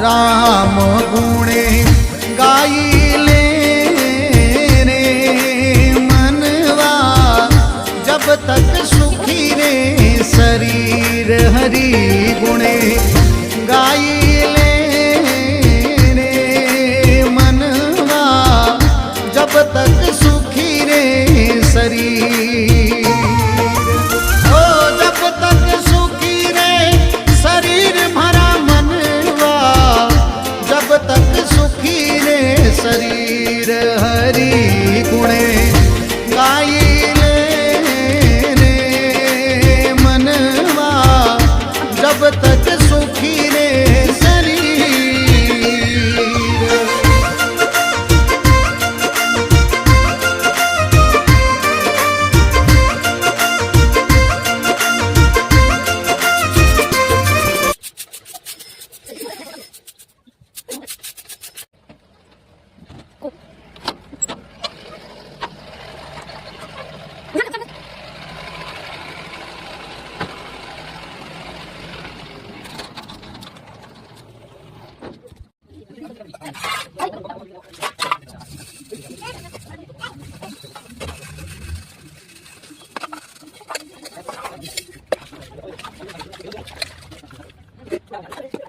राम गुणे गाइले रे मनवा, जब तक सुखी रे शरीर हरि गुणे गाइले रे मनवा, जब तक सुखी रे शरीर। ओ जब तक सुखी रे शरीर भरा मनवा, जब तक सुखी रे शरीर हरि गुणे गाइले रे मनवा, जब तक सुखी रे शरीर। Gracias.